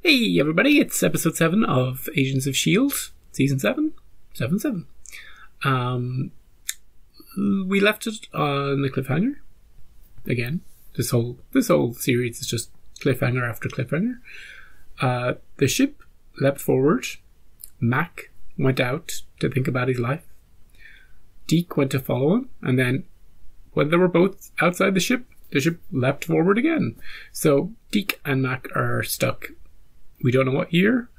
Hey everybody, it's episode 7 of Agents of S.H.I.E.L.D. Season 7? 7-7. We left it on the cliffhanger. Again, this whole series is just cliffhanger after cliffhanger. The ship leapt forward. Mack went out to think about his life. Deke went to follow him, and then when they were both outside the ship leapt forward again. So Deke and Mack are stuck. We don't know what year,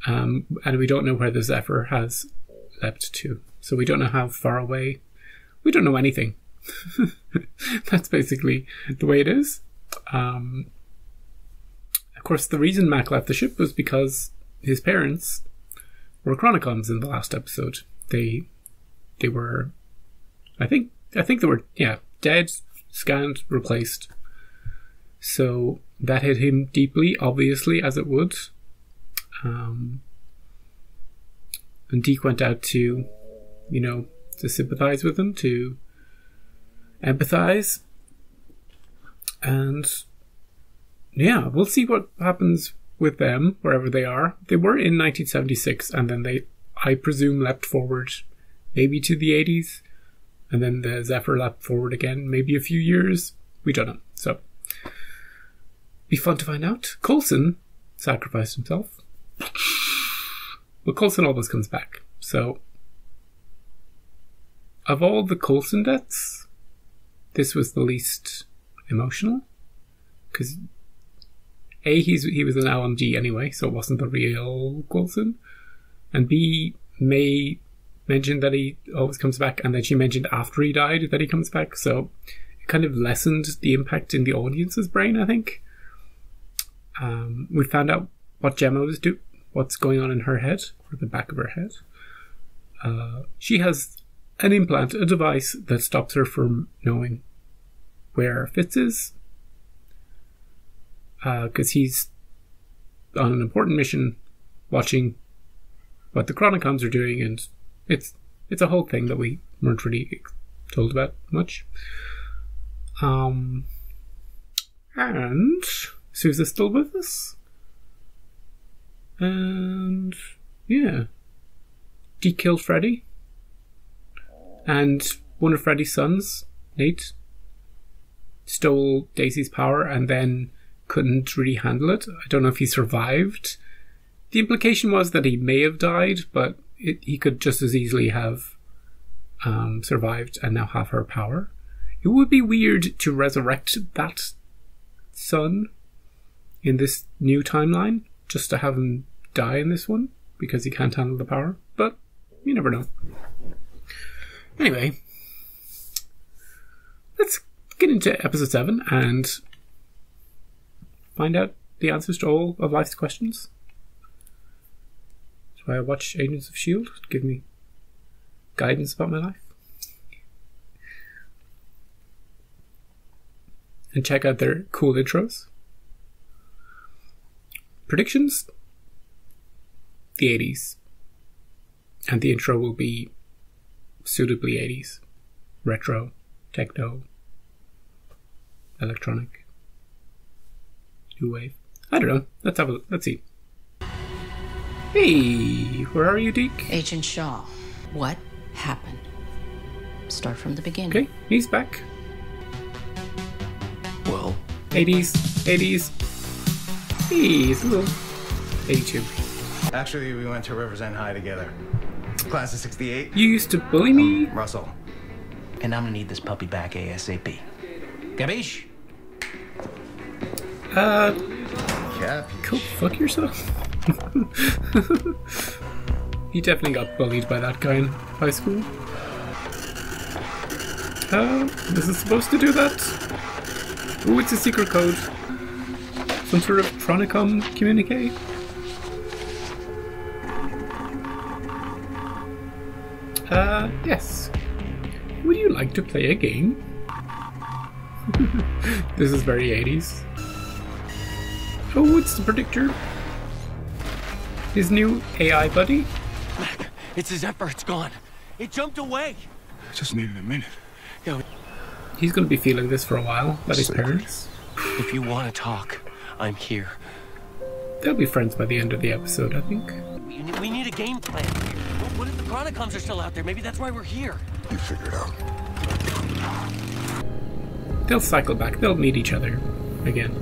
and we don't know where the Zephyr has leapt to. So we don't know how far away. We don't know anything. That's basically the way it is. Of course, the reason Mack left the ship was because his parents were Chronicons in the last episode. They were, I think they were, dead, scanned, replaced. So that hit him deeply, obviously, as it would. And Deke went out to, to sympathize with him, to empathize. And yeah, we'll see what happens with them, wherever they are. They were in 1976, and then they, I presume, leapt forward maybe to the 80s. And then the Zephyr leapt forward again, maybe a few years. We don't know. So be fun to find out. Coulson sacrificed himself. Well, Coulson always comes back. So, of all the Coulson deaths, this was the least emotional. Because, A, he was an LMG anyway, so it wasn't the real Coulson. And B, May mentioned that he always comes back, and then she mentioned after he died that he comes back. So, it kind of lessened the impact in the audience's brain, I think. We found out what Gemma was doing, what's going on in her head, or the back of her head. She has an implant, a device that stops her from knowing where Fitz is. Because he's on an important mission, watching what the Chronicons are doing, and it's a whole thing that we weren't really told about much. And Sousa's still with us. And yeah. Deke killed Freddy. And one of Freddy's sons, Nate, stole Daisy's power and then couldn't really handle it. I don't know if he survived. The implication was that he may have died, but he could just as easily have survived and now have her power. It would be weird to resurrect that son in this new timeline, just to have him die in this one, because he can't handle the power. But you never know. Anyway, let's get into episode 7 and find out the answers to all of life's questions. That's why I watch Agents of S.H.I.E.L.D. to give me guidance about my life. And check out their cool intros. Predictions? The 80s. And the intro will be suitably 80s. Retro, techno, electronic, new wave. I don't know. Let's see. Hey, where are you, Deke? Agent Shaw, what happened? Start from the beginning. Okay, he's back. Well, 80s. He's a little 82. actually, we went to River's End High together. Class of 68. You used to bully me? Russell. And I'm gonna need this puppy back ASAP. Gabish? Go fuck yourself. He definitely got bullied by that guy in high school. Is it supposed to do that? Ooh, it's a secret code. Some sort of Chronicon communique? Yes. Would you like to play a game? This is very 80s. Oh, it's the predictor. His new AI buddy. Mack, it's his Zephyr, it's gone. It jumped away. I just needed a minute. Yo, He's going to be feeling this for a while, about his parents. if you want to talk, I'm here. They'll be friends by the end of the episode, I think. We need a game plan. What if the Chronicoms are still out there? Maybe that's why we're here. You figure it out. They'll cycle back. They'll meet each other again.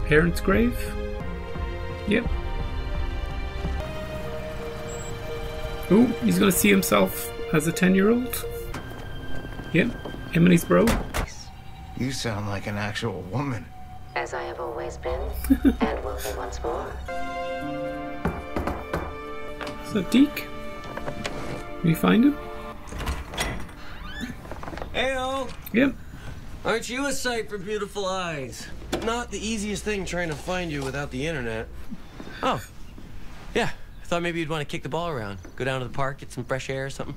Parents' grave? Yep. Ooh, he's gonna see himself as a 10-year-old. Yep, him and his bro. You sound like an actual woman. As I have always been, and will be once more. Is that Deke? Can you find him? Heyo! Yep. Aren't you a sight for beautiful eyes? Not the easiest thing trying to find you without the internet. Oh, yeah. I thought maybe you'd want to kick the ball around. Go down to the park, get some fresh air or something.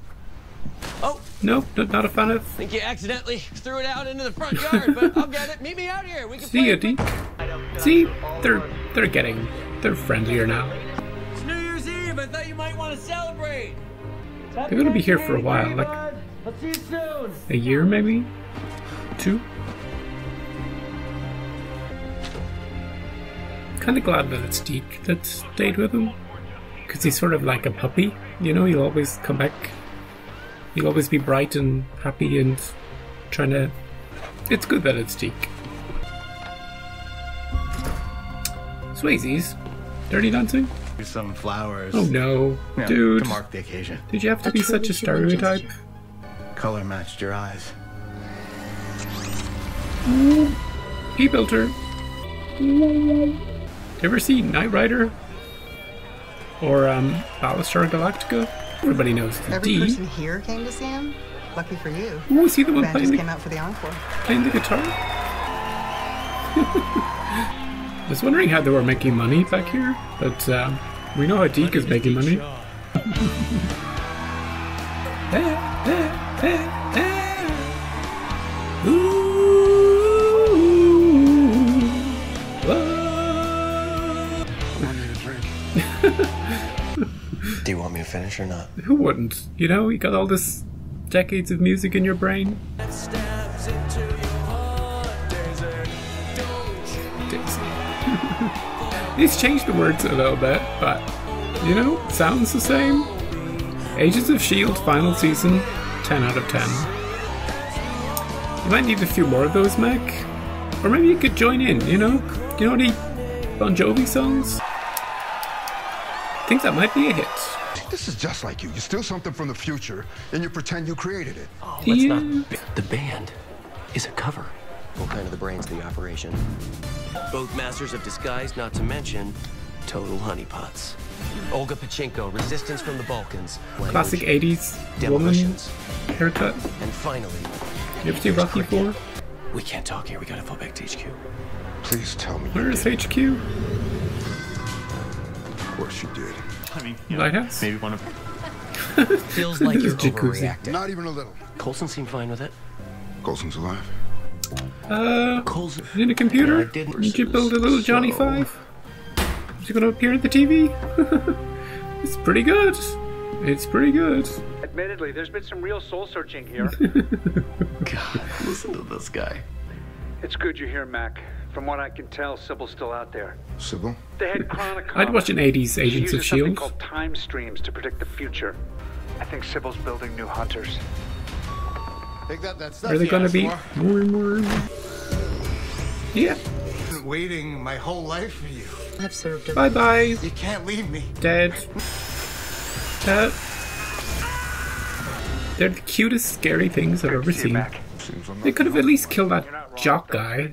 Oh! Nope, not a fan of. Think you accidentally threw it out into the front yard, but I'll get it. Meet me out here. We can See play. ya, Deke. See, they're friendlier now. It's New Year's Eve. I thought you might want to celebrate. They're gonna be here for a while, like I'll see you soon. a year maybe? 2? Kinda glad that it's Deke that stayed with him. Because he's sort of like a puppy, you know, he'll always come back. He'll always be bright and happy and trying to... It's good that it's Deke. Swayze's. Dirty Dancing? Here's some flowers. Oh no, Yeah, dude. to mark the occasion. Did you have to be such a stereotype? Color matched your eyes. He built her. You ever see Knight Rider? Or Battlestar Galactica? Everybody knows the Every D. person here came to see him. Lucky for you. Ooh, see the one Band playing just the, came out for the encore. playing the guitar? I was wondering how they were making money back here, but we know how Deke is making money. Do you want me to finish or not? Who wouldn't? You know, you got all this decades of music in your brain. He's changed the words a little bit, but, you know, sounds the same. Agents of S.H.I.E.L.D. final season, 10 out of 10. You might need a few more of those, Mac. Or maybe you could join in, you know? You know any Bon Jovi songs? I think that might be a hit. This is just like you. You steal something from the future, and you pretend you created it. Oh, let's not. The band is a cover. What kind of the brains of the operation? Both masters of disguise, not to mention total honeypots. Olga Pachinko, resistance from the Balkans. Classic Language, 80s woman demolitions. haircut. And finally, You ever see Rocky 4? we can't talk here. We gotta fall back to HQ. Please tell me. Where is HQ? Of course you did. I mean, Lighthouse? maybe one of Feels like you're Jacuzzi. overreacting. Not even a little. Colson seemed fine with it. Colson's alive. Colson. In a computer? I didn't. Did you build a little Johnny So- 5? Is he gonna appear at the TV? It's pretty good. It's pretty good. Admittedly, there's been some real soul searching here. God, listen to this guy. It's good you're here, Mac. From what I can tell, Sybil's still out there. Sybil? The head Chronicom. I'd watch an 80s She Agents uses of S.H.I.E.L.D. something called time streams to predict the future. I think Sybil's building new hunters. Pick up that stuff. Are they you gonna asked be for. more and more? Yeah. I've been waiting my whole life for you. I've served a Bye bye. You can't leave me. Dead. They're the cutest, scary things I've ever See you, seen. Mac. They could have at least killed that jock guy.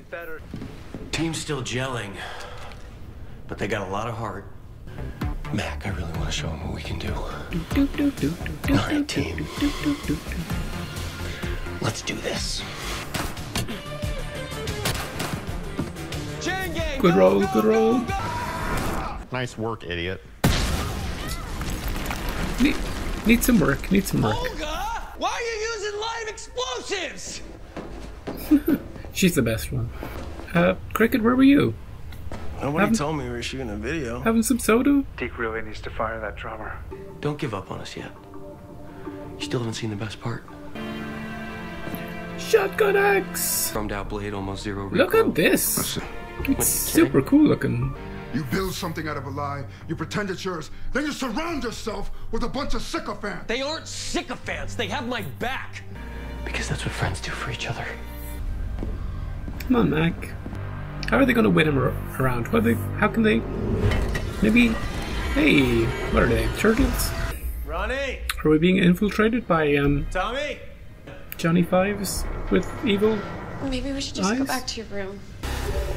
Team's still gelling, but they got a lot of heart. Mac, I really want to show them what we can do. All right, team. Let's do this. Good roll, good roll. nice work, idiot. Need some work, need some work. Why are you using live explosives? She's the best one. Cricket, where were you? Nobody told me we were shooting a video. Having some soda? Deke really needs to fire that drummer. Don't give up on us yet. You still haven't seen the best part. Shotgun axe! Chromed out blade, almost zero recoil. Look at this! Listen, It's super cool looking. You build something out of a lie, you pretend it's yours, then you surround yourself with a bunch of sycophants. They aren't sycophants. They have my back. Because that's what friends do for each other. Come on, Mac. How are they going to win him around? How can they... Maybe... Hey, what are they? Turtles? Ronnie! Are we being infiltrated by, Tommy! Johnny Fives with evil Maybe we should just eyes? go back to your room.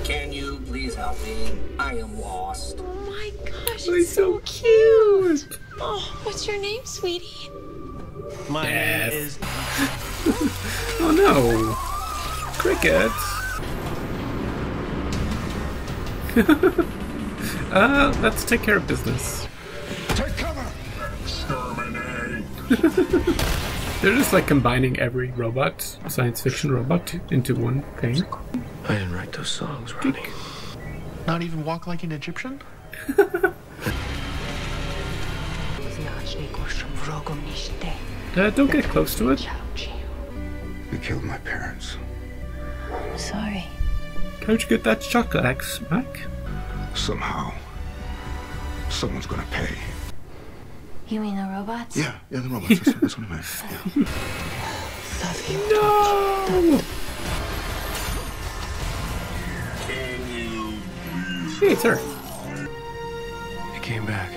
Can you please help me? I am lost. Oh my gosh, Oh, it's so cute. Oh, what's your name, sweetie? My name is... Oh no! Cricket! Let's take care of business. Take cover! Exterminate! They're just like combining every robot, science fiction robot, into one thing. I didn't write those songs, Ronnie. Not even walk like an Egyptian? Don't get close to it. You killed my parents. I'm sorry. How'd you get that chocolate X, Mac? Somehow, someone's gonna pay. You mean the robots? Yeah, the robots. That's what I meant. Yeah. No! Hey, it's her. He came back.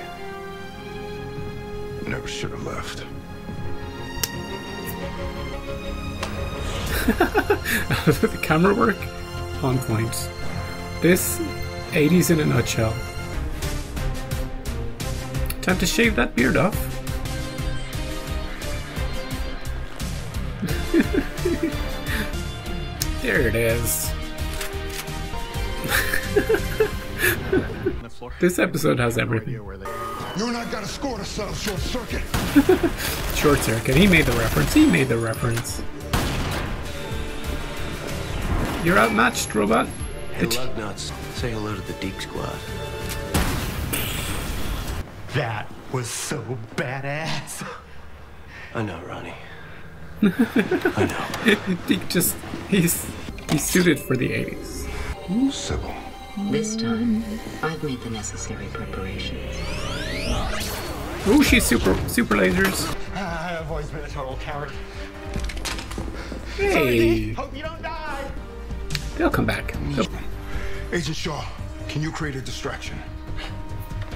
Never should have left. The camera work on point. This 80s in a nutshell. Time to shave that beard off. There it is. This episode has everything. You're not gonna score to settle short circuit. Short circuit. He made the reference. He made the reference. You're outmatched, robot. Hey, Lugnuts, say hello to the Deep Squad. That was so badass. I know, Ronnie. I know. He's suited for the 80s. Sybil. This time, I've made the necessary preparations. Oh, she's super lasers. I've always been a total coward. Hey, Hope you don't die. they'll come back. Agent Shaw, can you create a distraction?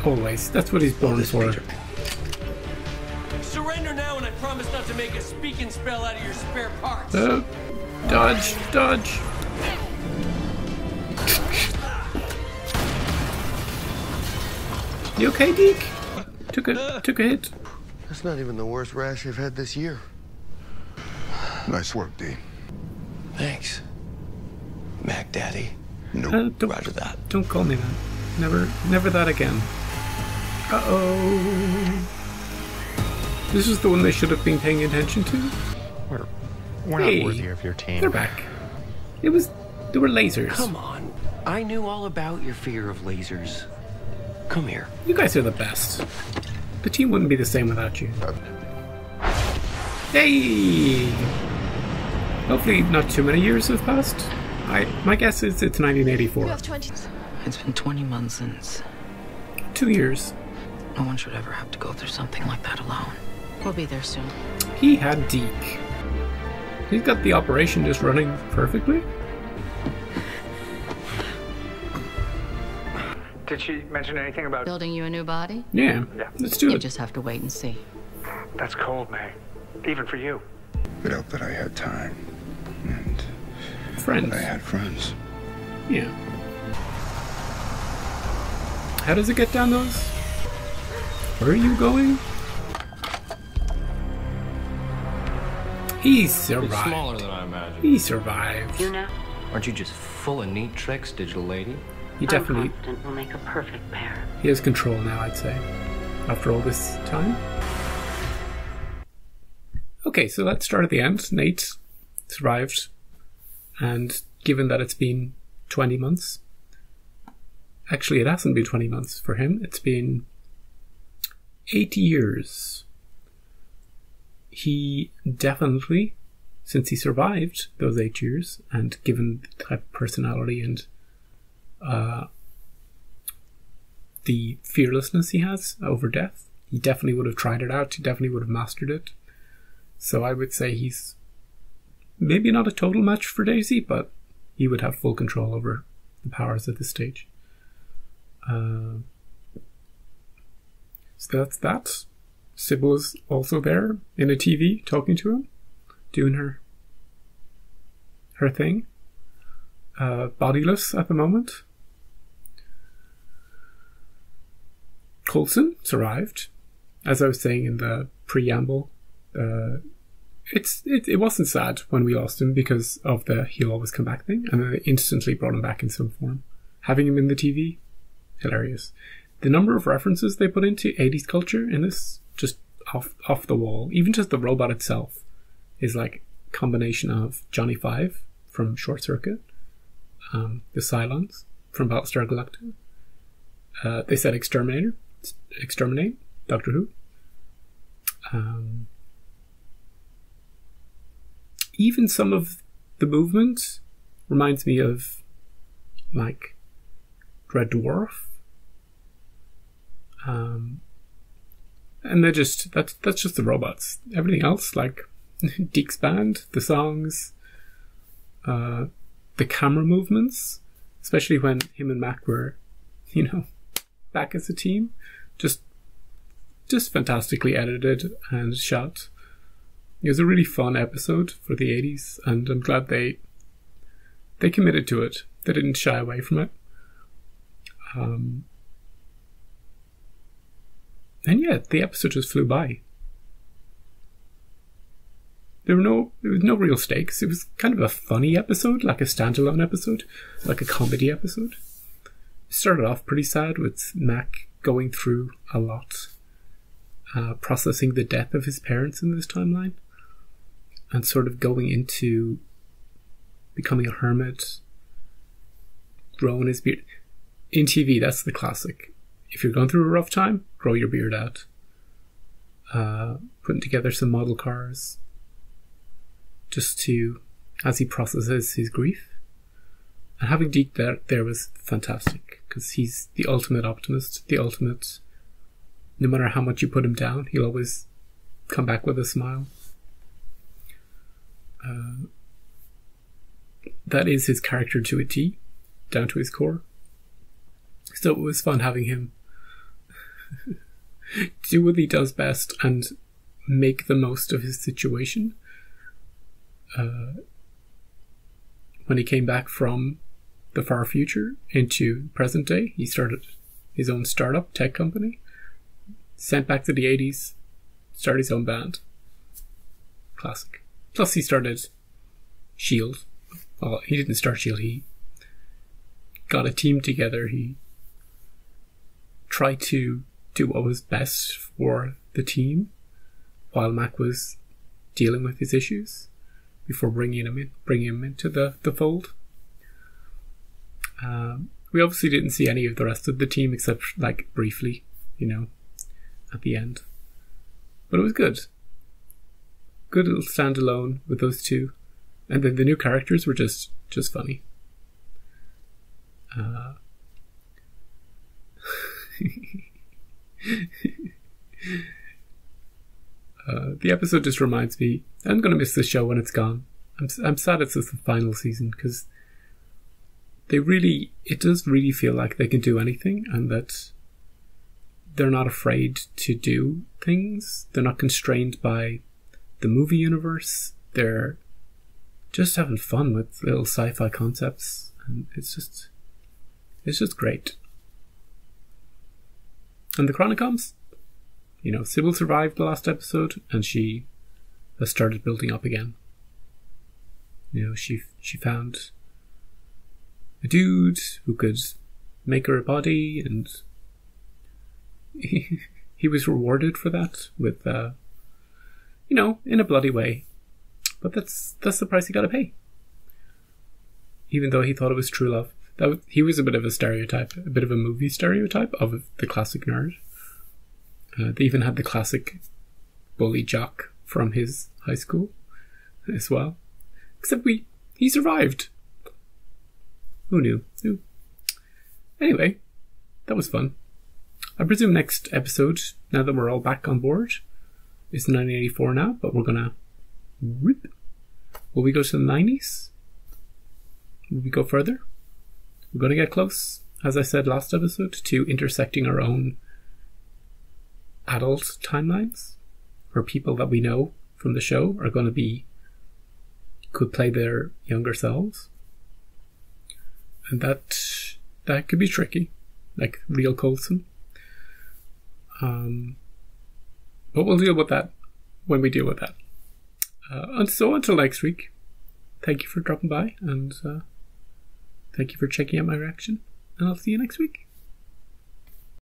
Always. That's what he's born for. Surrender now, and I promise not to make a speak and spell out of your spare parts. Dodge, dodge. You okay, Deke? Took a hit. That's not even the worst rash I've had this year. Nice work, D. Thanks, Mac Daddy. Nope. Roger that. Don't call me that. Never that again. Uh-oh. This is the one they should have been paying attention to. We're not worthy of your team. They're back. They were lasers. Come on. I knew all about your fear of lasers. Come here. You guys are the best. The team wouldn't be the same without you. Hey! Hopefully not too many years have passed. My guess is it's 1984. You have 20. It's been 20 months since. 2 years. No one should ever have to go through something like that alone. We'll be there soon. He had Deke. He's got the operation just running perfectly. Did she mention anything about Building you a new body? Yeah. Let's do it. You just have to wait and see. That's cold, May. Even for you. It helped that I had time. And Friends. I had friends. Yeah. How does it get down those? Where are you going? He survived. It's smaller than I imagined. He survived. You know, Aren't you just full of neat tricks, digital lady? He definitely... I'm confident we'll make a perfect pair. He has control now, I'd say. After all this time. Okay, so let's start at the end. Nate survived. And given that it's been 20 months... Actually, it hasn't been 20 months for him. It's been 8 years. He definitely, since he survived those 8 years, and given the type of personality and the fearlessness he has over death. He definitely would have tried it out. He definitely would have mastered it. So I would say he's maybe not a total match for Daisy, but he would have full control over the powers at this stage. So that's that. Sybil is also there in a TV talking to him, doing her thing. Bodiless at the moment. Coulson survived. As I was saying in the preamble, it wasn't sad when we lost him because of the he'll always come back thing, and then they instantly brought him back in some form. Having him in the TV, hilarious. The number of references they put into 80s culture in this, just off the wall. Even just the robot itself is like a combination of Johnny Five from Short Circuit, the Cylons from Battlestar Galactica. They said Exterminate, Doctor Who. Even some of the movement reminds me of like Red Dwarf. And they're just that's just the robots. Everything else, like Deke's band, the songs, the camera movements, especially when him and Mack were, back as a team, just fantastically edited and shot. It was a really fun episode for the 80s, and I'm glad they committed to it. They didn't shy away from it. And yeah, the episode just flew by. There was no real stakes. It was kind of a funny episode, like a standalone episode, like a comedy episode. It started off pretty sad with Mack going through a lot, processing the death of his parents in this timeline, and sort of going into becoming a hermit, growing his beard. In TV, that's the classic. If you're going through a rough time, grow your beard out. Putting together some model cars just to, as he processes his grief. And having Deke there was fantastic, because he's the ultimate optimist, the ultimate, no matter how much you put him down, he'll always come back with a smile. That is his character to a T, down to his core. So it was fun having him do what he does best and make the most of his situation. When he came back from the far future into present day, he started his own startup tech company, sent back to the 80s, started his own band. Classic. Plus he started S.H.I.E.L.D. Well, he didn't start S.H.I.E.L.D. He got a team together. He tried to do what was best for the team while Mack was dealing with his issues before bringing him into the fold. We obviously didn't see any of the rest of the team except like briefly, at the end. But it was good. Good little standalone with those two. And then the new characters were just funny. The episode just reminds me, I'm going to miss the show when it's gone. I'm sad it's just the final season, because it does really feel like they can do anything, and that they're not afraid to do things. They're not constrained by the movie universe. They're just having fun with little sci-fi concepts, and it's just great. And the Chronicoms, Sybil survived the last episode, and she has started building up again. She found a dude who could make her a body, and he was rewarded for that with, in a bloody way. But that's the price he got to pay. Even though he thought it was true love. He was a bit of a stereotype, a bit of a movie stereotype of the classic nerd. They even had the classic bully jock from his high school as well. Except he survived. Who knew? Anyway, that was fun. I presume next episode, now that we're all back on board, is 1984 now, but we're gonna rip. Will we go to the 90s? Will we go further? We're gonna get close, as I said last episode, to intersecting our own adult timelines, where people that we know from the show are going to be, could play their younger selves. And that could be tricky, like real Coulson. But we'll deal with that when we deal with that. And so until next week, thank you for dropping by, and thank you for checking out my reaction, and I'll see you next week.